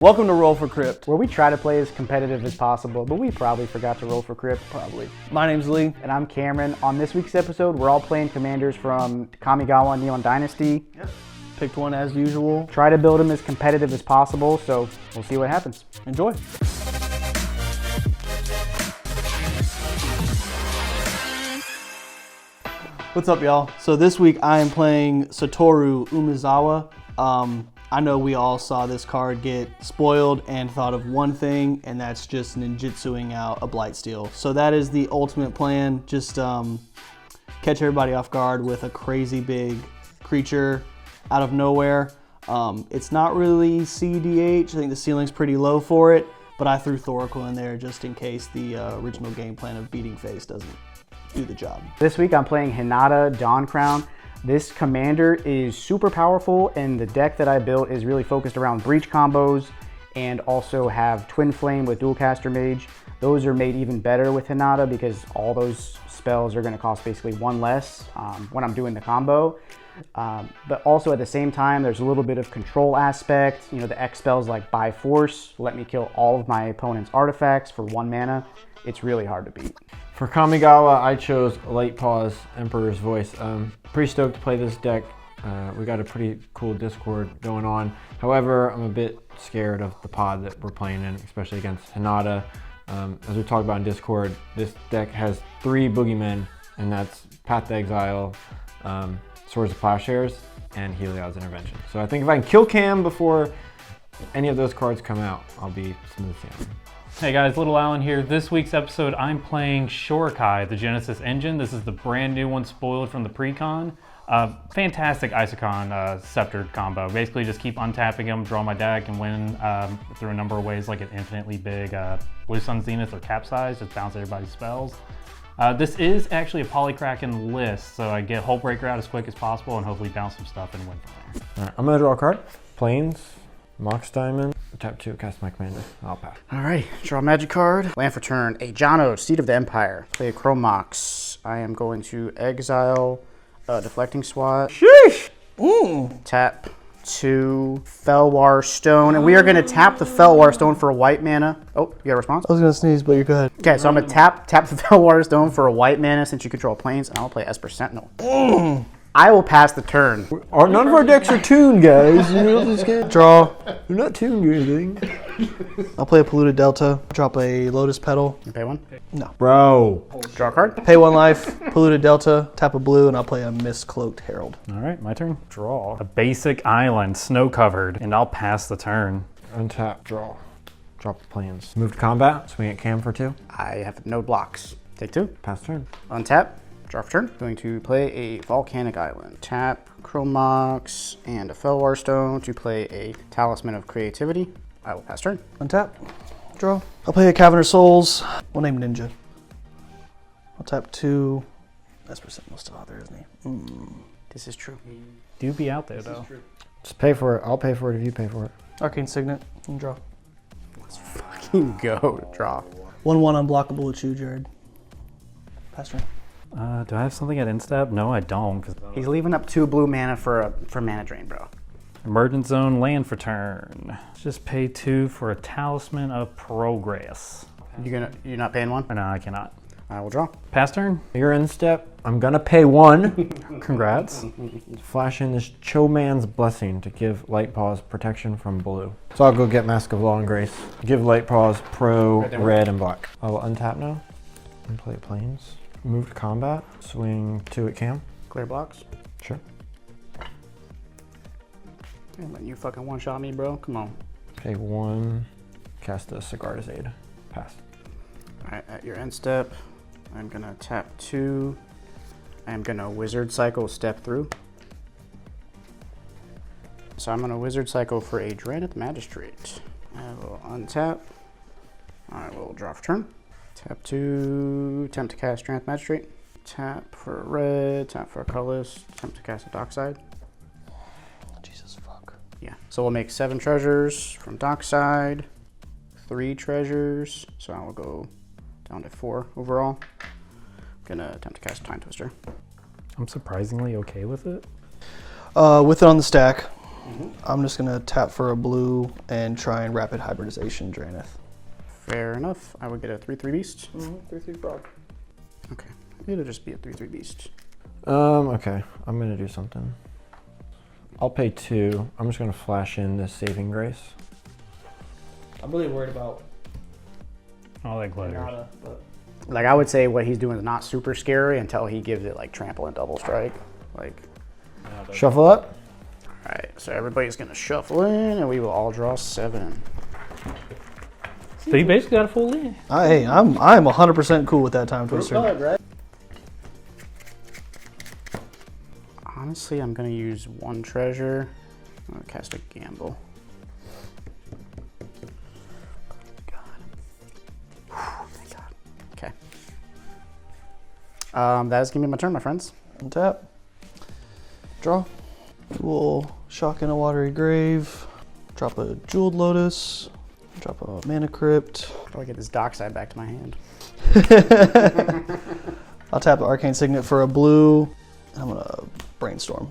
Welcome to Roll for Crypt, where we try to play as competitive as possible, but we probably forgot to roll for Crypt. probably. My name's Lee. And I'm Cameron. On this week's episode, we're all playing commanders from Kamigawa Neon Dynasty. Yep. Picked one as usual. Try to build them as competitive as possible, so we'll see what happens. Enjoy. What's up, y'all? So this week I am playing Satoru Umezawa. I know we all saw this card get spoiled and thought of one thing, and that's just ninjutsuing out a Blightsteel. So that is the ultimate plan. Just catch everybody off guard with a crazy big creature out of nowhere. It's not really cEDH. I think the ceiling's pretty low for it, but I threw Thoracle in there just in case the original game plan of beating face doesn't do the job. This week I'm playing Hinata Dawn Crown. This commander is super powerful, and the deck that I built is really focused around breach combos and also have Twin Flame with Dual Caster Mage. Those are made even better with Hinata because all those spells are going to cost basically one less when I'm doing the combo. But also at the same time, there's a little bit of control aspect. You know, the X spells like By Force let me kill all of my opponent's artifacts for 1 mana. It's really hard to beat. For Kamigawa, I chose Light-Paws, Emperor's Voice. Pretty stoked to play this deck. We got a pretty cool Discord going on. However, I'm a bit scared of the pod that we're playing in, especially against Hinata. As we talked about in Discord, this deck has 3 boogeymen, and that's Path to Exile, Swords of Plowshares, and Heliod's Intervention. So I think if I can kill Cam before any of those cards come out, I'll be smooth sailing. Hey guys, Little Alan here. This week's episode, I'm playing Shorikai, the Genesis engine. This is the brand new one spoiled from the pre-con. Fantastic Isocon Scepter combo. Basically just keep untapping them, draw my deck, and win through a number of ways, like an infinitely big Blue Sun Zenith or Capsize, just bounce everybody's spells. This is actually a Polykraken list, so I get Hullbreaker out as quick as possible and hopefully bounce some stuff and win from there. All right, I'm going to draw a card. Plains, Mox Diamond. Tap 2, cast my commander. I'll pass. All right, draw a magic card. Land for turn, a Jano, Seed of the Empire. Play a Chromox. I am going to exile Deflecting Swat. Sheesh! Tap 2 Felwar Stone, and we are going to tap the Felwar Stone for a white mana. Oh, you got a response? I was gonna sneeze, but you go ahead. Okay, so I'm going to tap the Felwar Stone for a white mana since you control planes, and I'll play Esper Sentinel. I will pass the turn. None of our decks are tuned, guys. You know this game? Draw. They're not tuned or anything. I'll play a Polluted Delta. Drop a Lotus Petal. You pay 1? No. Bro. Draw a card. Pay 1 life, Polluted Delta, tap a blue, and I'll play a Mist-Cloaked Herald. All right, my turn. Draw. A basic island, snow-covered, and I'll pass the turn. Untap, draw. Drop the plains. Move to combat, swing at Cam for 2. I have no blocks. Take 2. Pass turn. Untap. Draw for turn. Going to play a Volcanic Island. Tap Chromox and a Felwar Stone to play a Talisman of Creativity. I will pass turn. Untap. Draw. I'll play a Caverner Souls. We'll name Ninja. I'll tap 2. Esper Sentinel's still out there, isn't he? This is true. Do be out there, though. Just pay for it. I'll pay for it if you pay for it. Arcane Signet. And draw. Let's fucking go. Draw. 1/1 unblockable with you, Jared. Pass turn. Do I have something at Instep? No, I don't. He's leaving up 2 blue mana for mana drain, bro. Emergent Zone land for turn. Just pay 2 for a Talisman of Progress. You're not paying 1? No, I cannot. I will draw. Pass turn. You're in step. I'm gonna pay 1. Congrats. Flash in this Choman's Blessing to give Light-Paws protection from blue. So I'll go get Mask of Law and Grace. Give Light-Paws pro red and black. I will untap now and play plains. Move to combat. Swing 2 at Cam. Clear blocks. Sure. I'm letting you fucking one-shot me, bro. Come on. Pay 1. Cast a Sigarda's Aid. Pass. All right, at your end step, I'm gonna tap 2. I'm gonna Wizard Cycle step through. So I'm gonna Wizard Cycle for a Dread Magistrate. I will untap. I will draw for turn. Tap 2, attempt to cast Strength Magistrate. Tap for a red, tap for a colorless, attempt to cast a Dockside. Jesus fuck. Yeah, so we'll make 7 treasures from Dockside, 3 treasures, so I will go down to 4 overall. I'm gonna attempt to cast Time Twister. I'm surprisingly okay with it. With it on the stack, I'm just gonna tap for a blue and try and rapid hybridization Draenith. Fair enough. I would get a 3/3 beast. 3/3 frog. Okay. It'll just be a 3/3 beast. Okay. I'm gonna do something. I'll pay 2. I'm just gonna flash in this Saving Grace. I'm really worried about All that glitters. Hinata, but Like, I would say what he's doing is not super scary until he gives it, like, trample and double strike. Like, Shuffle up. all right. So everybody's going to shuffle in, and we will all draw 7. So you basically got a full in. hey, I'm 100% cool with that time twister. Honestly, I'm going to use 1 treasure. I'm going to cast a gamble. Thank God. Okay. That is going to be my turn, my friends. Untap. Draw. We'll shock in a watery grave. Drop a jeweled lotus. Drop a mana crypt. I'll get this dockside back to my hand. I'll tap the arcane signet for a blue. I'm gonna brainstorm.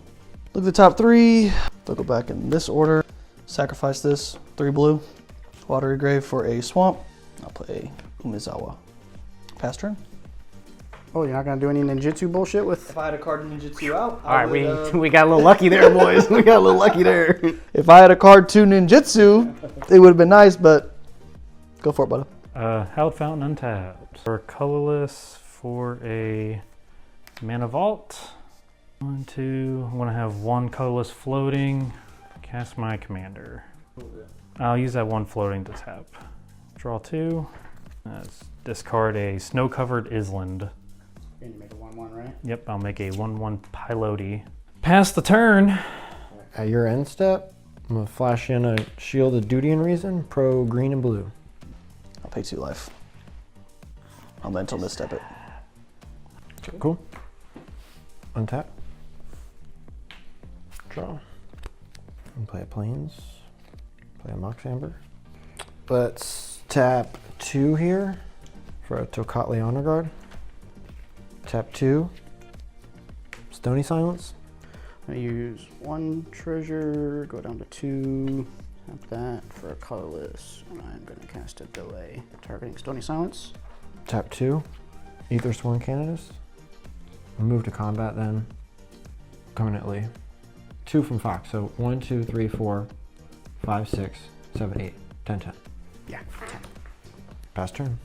Look at the top 3. They'll go back in this order. Sacrifice this 3 blue. Watery grave for a swamp. I'll play Umezawa. Pass turn. Oh, you're not going to do any ninjutsu bullshit with... If I had a card ninjutsu out, All right, we got a little lucky there, boys. We got a little lucky there. if I had a card to ninjutsu, it would have been nice, but go for it, buddy. Hallowed Fountain untapped. For colorless, for a mana vault. 1, 2. I'm gonna have 1 colorless floating. Cast my commander. I'll use that 1 floating to tap. Draw 2. Discard a snow-covered island. You're going to make a 1/1, right? Yep, I'll make a 1/1 piloty. Pass the turn. At your end step, I'm gonna flash in a Shield of Duty and Reason, pro green and blue. I'll pay 2 life. I'll mental misstep it. Okay, cool. Untap. Draw. And play a Plains. Play a Mox Amber. Let's tap 2 here for a Tocatli Honor Guard. Tap 2. Stony Silence. I'm going to use 1 treasure, go down to 2. Tap that for a colorless. And I'm going to cast a delay, targeting Stony Silence. Tap 2. Aethersworn Canonist. Move to combat then. Permanently. 2 from Fox. So 1, 2, 3, 4, 5, 6, 7, 8, 10, 10. Yeah, 10. Pass turn.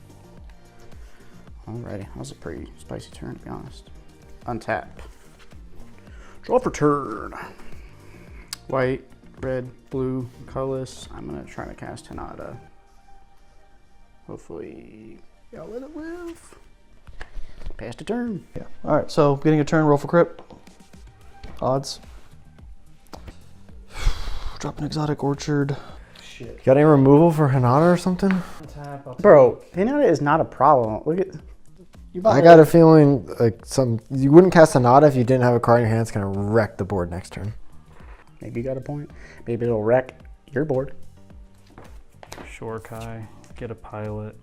Alrighty, that was a pretty spicy turn, to be honest. Untap. Draw for turn. White, red, blue, colorless. I'm gonna try to cast Hinata. Hopefully, y'all let it live. Pass the turn. Yeah. All right. So getting a turn. Roll for crypt. Odds. Drop an exotic orchard. You got any removal for Hinata or something? Bro, Hinata is not a problem. Look at. I got a feeling like you wouldn't cast Hinata if you didn't have a card in your hand. It's gonna wreck the board next turn. Maybe you got a point. Maybe it'll wreck your board. Shorikai, get a pilot.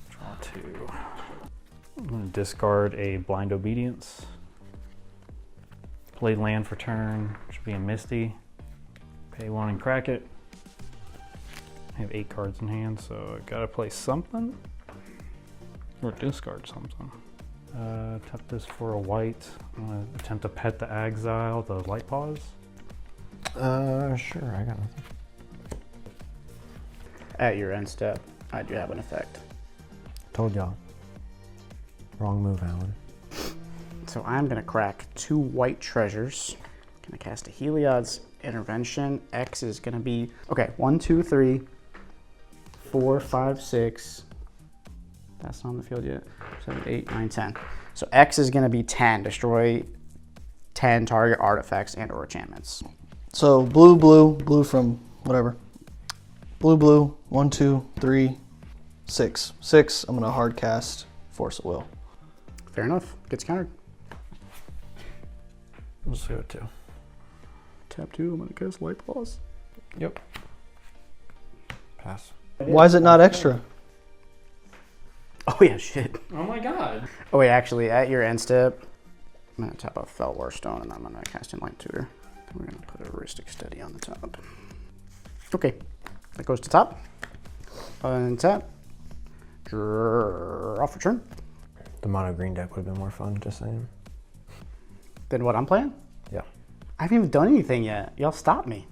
Draw 2. I'm gonna discard a Blind Obedience. Play land for turn, should be a Misty. Pay 1 and crack it. I have 8 cards in hand, so I gotta play something. Or discard something. Tap this for a white. I'm gonna attempt to pet the Exile, the Light-Paws. Sure, I got nothing. At your end step, I do have an effect. Told y'all. Wrong move, Alan. So I'm gonna crack 2 white treasures. Gonna cast a Heliod's Intervention. X is gonna be, okay, 1, 2, 3, 4, 5, 6. That's not on the field yet. 7, 8, 9, 10. So X is gonna be 10. Destroy 10 target artifacts and or enchantments. So blue, blue, blue from whatever. Blue, blue. 1, 2, 3, 6. 6. I'm gonna hard cast Force of Will. Fair enough. Gets countered. Let's go 2. Tap 2. I'm gonna cast Light-Paws. Yep. Pass. Why is it not extra? Oh yeah, shit. Oh my god. Oh wait, actually, at your end step, I'm gonna tap a Felwar Stone and I'm gonna cast Enlightened Tutor. We're gonna put a heuristic study on the top. Okay, that goes to top. Untap. Draw for turn. The mono green deck would have been more fun, just saying. Then what I'm playing? Yeah. I haven't even done anything yet. Y'all stop me.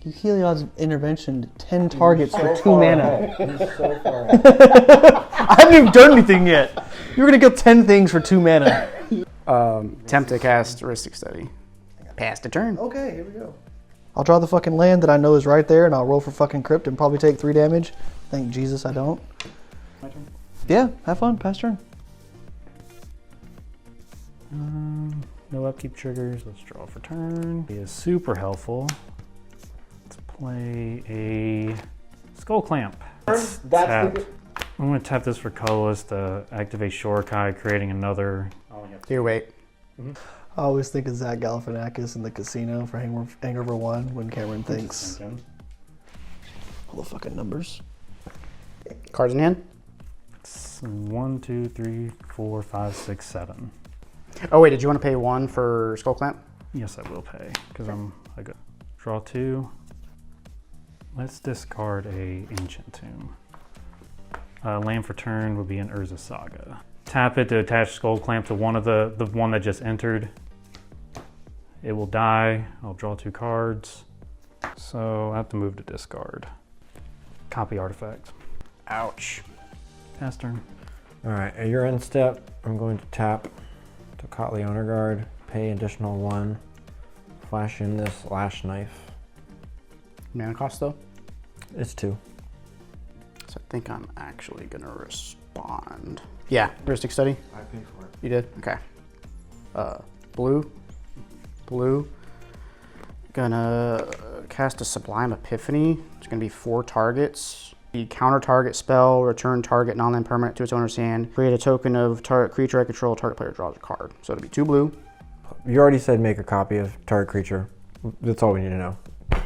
You Heliod's intervention 10 targets for 2 mana. He's so far ahead. I haven't even done anything yet. You're gonna kill 10 things for 2 mana. Attempt to cast heuristic study. Pass the turn. Okay, here we go. I'll draw the fucking land that I know is right there, and I'll roll for fucking crypt and probably take 3 damage. Thank Jesus I don't. My turn. Yeah, have fun. Pass turn. No upkeep triggers. Let's draw for turn. It is super helpful. Let's play a Skull Clamp. Tap. I'm going to tap this for colorless to activate Shorikai, creating another. Here, wait. I always think of Zach Galifianakis in the casino for Hangover 1 when Cameron thinks all the fucking numbers. Cards in hand. It's 1, 2, 3, 4, 5, 6, 7. Oh wait, did you want to pay 1 for Skull Clamp? Yes, I will pay because I got draw 2. Let's discard a Ancient Tomb. Land for turn would be an Urza Saga. Tap it to attach Skull Clamp to one of the one that just entered. It will die. I'll draw 2 cards. So I have to move to discard. Copy artifact. Ouch. Pass turn. All right, at your end step, I'm going to tap to Cotley Honor Guard, pay additional 1, flash in this Lash Knife. Mana cost though? It's 2. So I think I'm actually gonna respond. Yeah, heuristic study. I paid for it. You did? Okay. Blue. Gonna cast a Sublime Epiphany. It's gonna be 4 targets. The counter target spell, return target non-land permanent to its owner's hand. Create a token of target creature I control, target player draws a card. So it'll be 2 blue. You already said make a copy of target creature. That's all we need to know.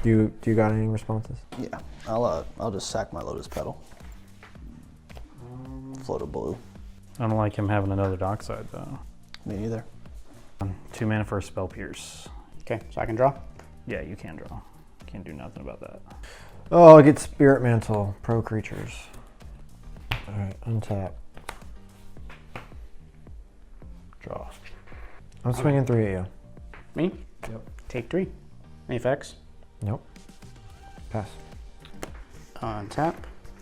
Do you got any responses? Yeah, I'll just sack my Lotus Petal. Float a blue. I don't like him having another Dockside though. Me neither. 2 mana for a Spell Pierce. Okay, so I can draw. Yeah, you can draw. Can't do nothing about that. Oh, I get Spirit Mantle, pro creatures. All right, untap. Draw. I'm swinging 3 at you. Me? Yep. Take 3. Any effects? Nope. Pass. Untap.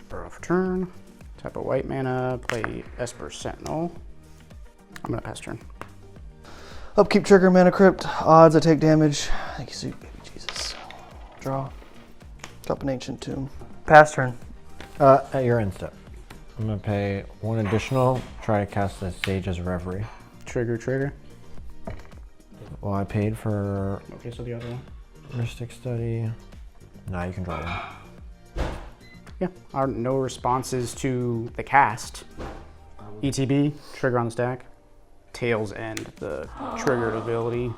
Draw for turn. Tap a white mana. Play Esper Sentinel. I'm gonna pass turn. Upkeep trigger, mana crypt. Odds I take damage. Thank you, sweet baby Jesus. Draw. Drop an Ancient Tomb. Pass turn. At your end step, I'm gonna pay 1 additional, try to cast the Sage's Reverie. Trigger. Well, I paid for Okay, so the other one. Mystic Study. Nah, you can draw 1. Yeah, no responses to the cast. ETB, trigger on the stack. Tails end the triggered ability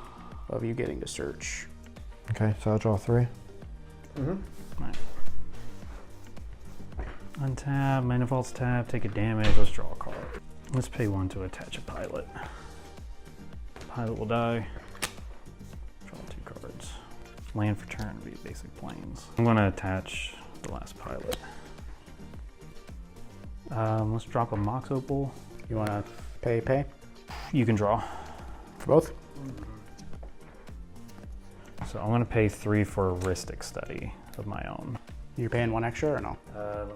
of you getting to search. Okay, so I'll draw 3. Right. Untap, Manifold's tap, take a damage, let's draw a card. Let's pay 1 to attach a pilot. Pilot will die. Draw 2 cards. Land for turn would be basic plains. I'm gonna attach the last pilot. Let's drop a Mox Opal. You wanna pay? You can draw. For both? So I'm gonna pay 3 for a heuristic study of my own. You're paying 1 extra or no? Let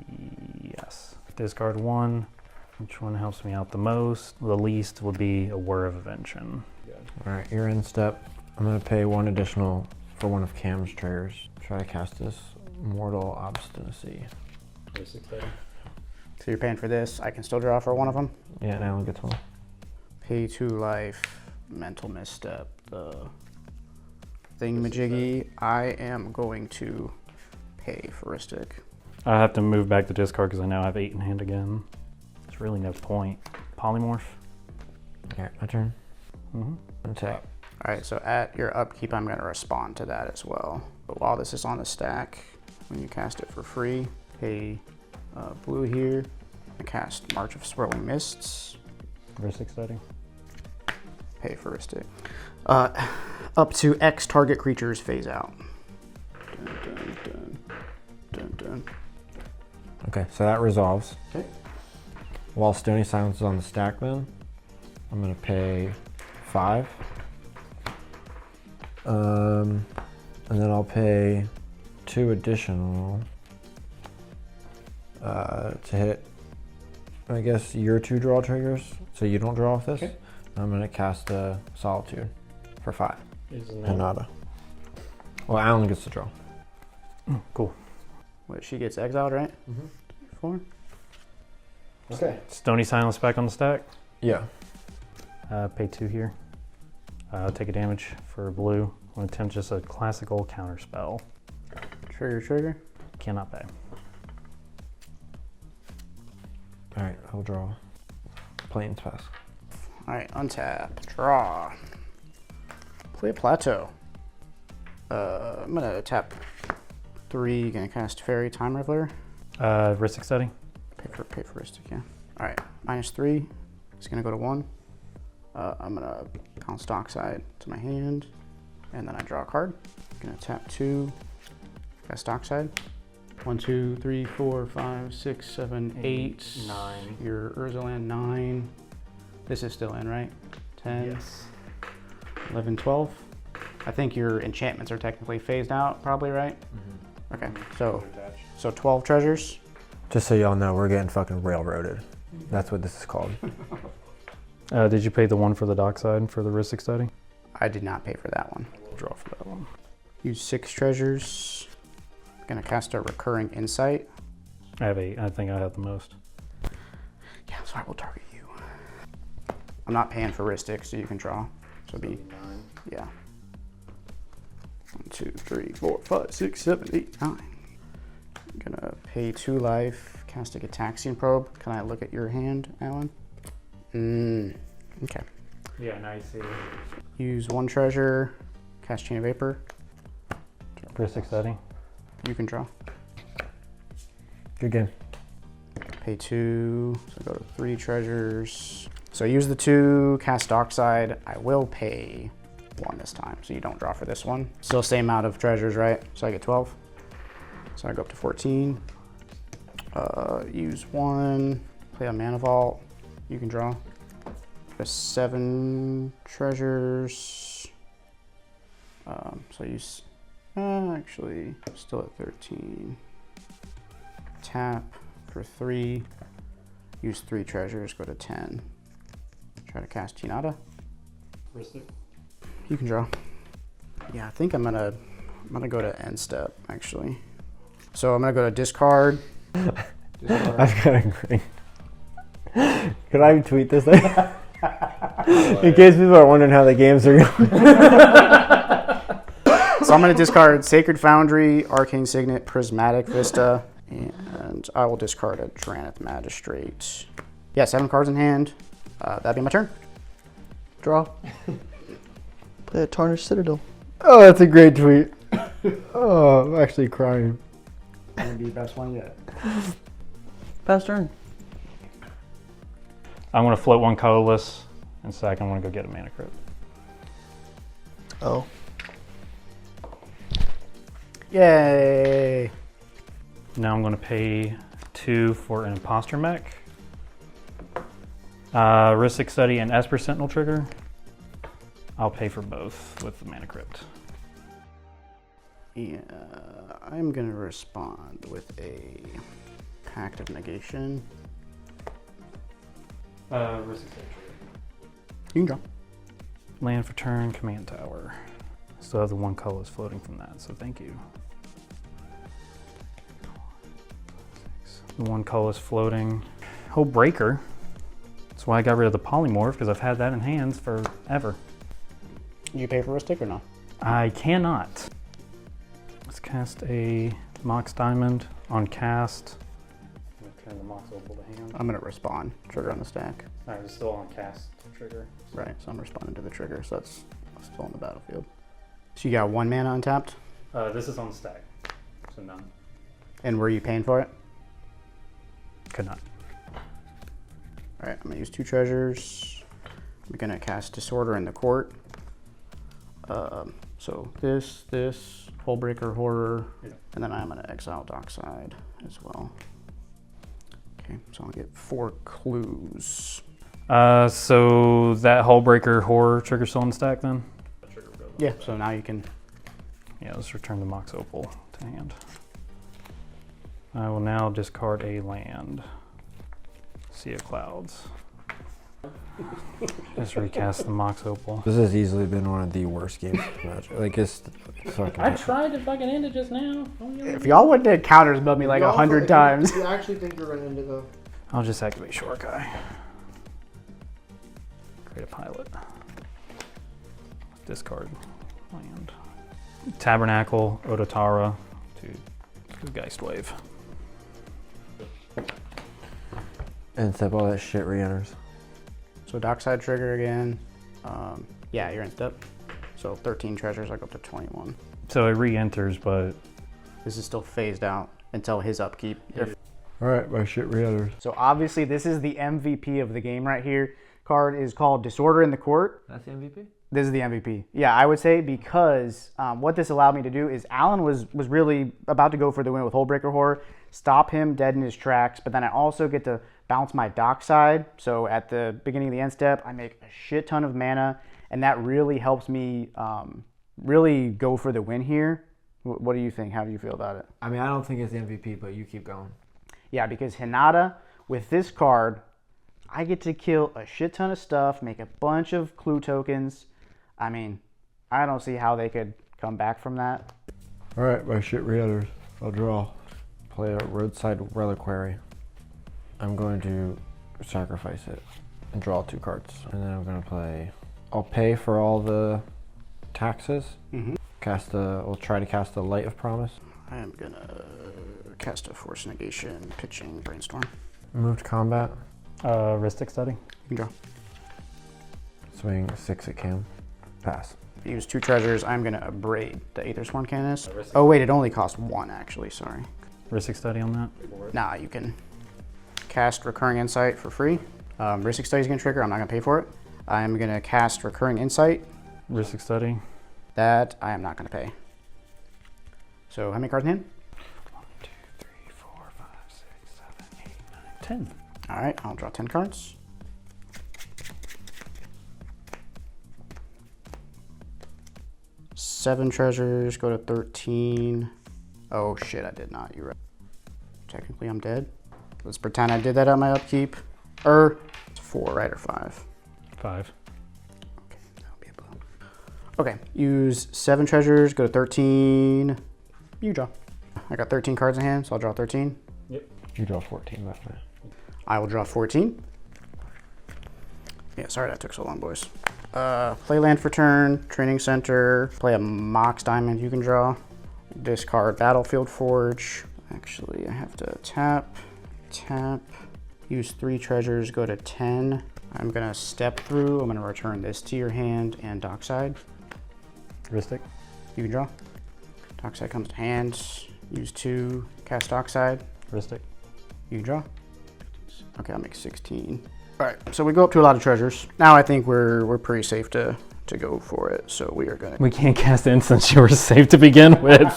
me think. Yes. Discard 1. Which one helps me out the most? The least would be a Whir of Invention. All right, your end step, I'm gonna pay 1 additional for 1 of Cam's triggers. Try to cast this Mortal Obstinacy. So you're paying for this. I can still draw for 1 of them. Yeah, and Alan gets 1. Pay 2 life. Mental misstep. The thingamajiggy. I am going to pay for heuristic. I have to move back to discard because I now have 8 in hand again. There's really no point. Polymorph. All right, my turn. Untap. All right, so at your upkeep, I'm gonna respond to that as well. But while this is on the stack, when you cast it for free, pay blue here, and cast March of Swirling Mists. Heuristic study. Pay for a stick. Up to X target creatures phase out. Dun, dun, dun, dun, dun. Okay, so that resolves. Okay. While Stony Silence is on the stack then, I'm gonna pay 5. And then I'll pay 2 additional to hit, I guess, your 2 draw triggers, so you don't draw off this. Okay. I'm gonna cast a Solitude for 5. Isn't Hinata. Well, Alan gets to draw. Cool. Wait, she gets exiled, right? 4. Okay. Stony Silence back on the stack. Yeah. Pay 2 here. Take a damage for blue. I'm going to attempt just a classical counter spell. Trigger. Cannot pay. All right, I'll draw. Plains pass. All right, untap, draw. Play a plateau. I'm gonna tap 3. Gonna cast Fairy Time Reveler. Ristic Study. Pay for Ristic, yeah. All right, -3. It's gonna go to 1. I'm gonna pounce Dockside to my hand, and then I draw a card. Gonna tap 2. Cast Dockside. 1, 2, 3, 4, 5, 6, 7, 8, 9. Your Urzaland 9. This is still in, right? 10. Yes. 11, 12. I think your enchantments are technically phased out, probably, right? Okay, so 12 treasures. Just so y'all know, we're getting fucking railroaded. That's what this is called. Did you pay the 1 for the dockside for the Ristic Study? I did not pay for that one. Draw for that one. Use 6 treasures. Gonna cast a Recurring Insight. I have 8. I think I have the most. Yeah, so I will target you. I'm not paying for Ristic, so you can draw. So it'll be 9. Yeah. 1, 2, 3, 4, 5, 6, 7, 8, 9. I'm gonna pay 2 life, cast a Gataxian Probe. Can I look at your hand, Alan? Okay. Yeah, now you see. Use 1 treasure, cast Chain of Vapor. Ristic Study. You can draw. Good game. Pay 2, so go to 3 treasures. So use the 2, cast Dockside. I will pay 1 this time, so you don't draw for this one. Still same amount of treasures, right? So I get 12. So I go up to 14. Use 1, play a Mana Vault. You can draw. There's 7 treasures. So use, actually, still at 13. Tap for 3. Use 3 treasures, go to 10. Try to cast Hinata. Ristic. You can draw. Yeah, I think I'm gonna go to end step actually. So I'm gonna go to discard. I've got a green. Could I tweet this thing? In case people are wondering how the games are going. So I'm gonna discard Sacred Foundry, Arcane Signet, Prismatic Vista, and I will discard a Dranith Magistrate. Yeah, 7 cards in hand. That'd be my turn. Draw. Play a Tarnished Citadel. Oh, that's a great tweet. Oh, I'm actually crying. Gonna be the best one yet. Pass turn. I'm going to float 1 colorless, and second, I'm going to go get a Mana Crypt. Oh. Yay! Now I'm going to pay 2 for an Imposter Mech. Ristic Study and Esper Sentinel trigger. I'll pay for both with the Mana Crypt. Yeah, I'm gonna respond with a Pact of Negation. Ristic Study trigger. You can draw. Land for turn, Command Tower. Still have the 1 colorless floating from that, so thank you. The 1 colorless floating. Oh, Breaker. That's why I got rid of the Polymorph, because I've had that in hands forever. You pay for a stick or no? I cannot. Let's cast a Mox Diamond on cast. I'm going to turn the Mox Opal to hand. I'm gonna respond. Trigger on the stack. Alright, it's still on cast trigger. Right, so I'm responding to the trigger, so that's still on the battlefield. So you got 1 mana untapped, This is on the stack, so none. and were you paying for it? Could not. All right, I'm gonna use 2 treasures. I'm gonna cast Disorder in the Court. So this, Hullbreaker Horror, and then I'm gonna exile Dockside as well. Okay, so I'll get 4 clues. So that Hullbreaker Horror trigger still in the stack then? Yeah, so now you can. Yeah, let's return the Mox Opal to hand. I will now discard a land. Sea of Clouds. Just recast the Mox Opal. This has easily been one of the worst games of Magic. Like, it's fucking. I tried to fucking end it just now. If y'all wouldn't have counters above me like 100 times. If you actually think you're going to end it though. I'll just activate Shorikai. Create a pilot. Discard land. Tabernacle, Ototara to Geist Wave. And step all that shit re-enters. So Dockside trigger again. Yeah, you're in step. So 13 treasures, I go up to 21. So it re-enters, but This is still phased out until his upkeep. Alright, my shit re-enters. So obviously this is the MVP of the game right here. Card is called Disorder in the Court. That's the MVP? This is the MVP. Yeah, I would say because what this allowed me to do is Alan was really about to go for the win with Hullbreaker Horror, stop him dead in his tracks, but then I also get to bounce my Dockside. So at the beginning of the end step, I make a shit ton of mana, and that really helps me really go for the win here. What do you think? How do you feel about it? I mean, I don't think it's the MVP, but you keep going. Yeah, because Hinata, with this card, I get to kill a shit ton of stuff, make a bunch of clue tokens. I mean, I don't see how they could come back from that. Alright, my shit re-enters. I'll draw. Play a Roadside Reliquary. I'm going to sacrifice it and draw 2 cards. And then I'm going to play... I'll pay for all the taxes. We'll try to cast a Light of Promise. I am going to cast a Force Negation, pitching Brainstorm. Move to combat. Ristic Study. You can draw. Swing 6 at Cam. Pass. Use 2 treasures. I'm going to Abrade the Aethersworn Canonist. Oh wait, it only costs 1 actually, sorry. Ristic Study on that? Nah, you can cast Recurring Insight for free. Ristic Study is going to trigger. I'm not going to pay for it. I'm going to cast Recurring Insight. Ristic Study. That I am not going to pay. So how many cards in hand? 1, 2, 3, 4, 5, 6, 7, 8, 9, 10. All right, I'll draw 10 cards. Seven treasures, go to 13. Oh shit, I did not, you're right. Technically I'm dead. Let's pretend I did that on my upkeep. It's 4, right, or 5? 5. Okay, that'll be a blow. Okay, use 7 treasures, go to 13. You draw. I got 13 cards in hand, so I'll draw 13. Yep. You draw 14 that way. I will draw 14. Yeah, sorry that took so long, boys. Play land for turn, Training Center, play a Mox Diamond you can draw. Discard Battlefield Forge. Actually, I have to tap, use 3 treasures, go to 10. I'm gonna step through, I'm gonna return this to your hand and Dockside. Ristic. You can draw. Dockside comes to hand, use 2, cast Dockside. Ristic. You can draw. Okay, I'll make 16. All right, so we go up to a lot of treasures. Now I think we're pretty safe to go for it. So we are gonna. We can't cast instance. You were safe to begin with.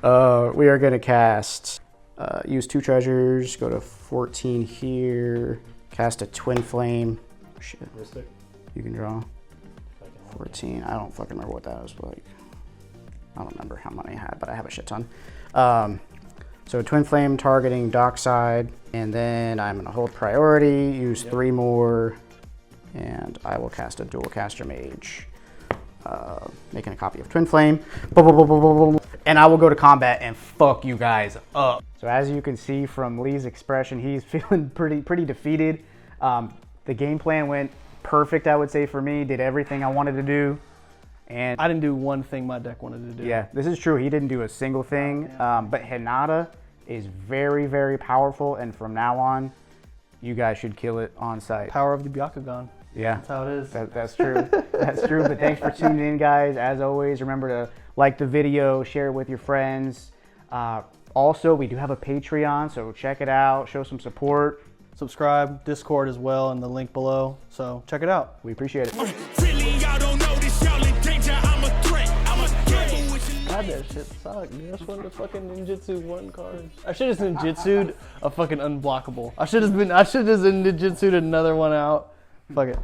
We are gonna cast. Use 2 treasures. Go to 14 here. Cast a Twin Flame. Shit. Ristic. You can draw. 14. I don't fucking remember what that was like. I don't remember how many I had, but I have a shit ton. So Twin Flame targeting Dockside, and then I'm gonna hold priority, use 3 more, and I will cast a Dual Caster Mage, making a copy of Twin Flame. And I will go to combat and fuck you guys up. So as you can see from Lee's expression, he's feeling pretty defeated. The game plan went perfect, I would say, for me. Did everything I wanted to do. And I didn't do one thing my deck wanted to do. yeah, this is true. He didn't do a single thing. But Hinata is very powerful, and from now on, you guys should kill it on site. Power of the Byakugan. Yeah, That's how it is. that's true. That's true. But thanks for tuning in, guys. As always, remember to like the video, share it with your friends. Also, we do have a Patreon, so check it out. Show some support. subscribe, Discord as well in the link below. So check it out. We appreciate it. Really, y'all don't know this, y'all in danger. I'm a threat. I'm a threat. God, that shit sucked, dude. That's one of the fucking ninjutsu one cards. I should have ninjutsu'd a fucking unblockable. I should have ninjutsu'd another one out. Fuck it.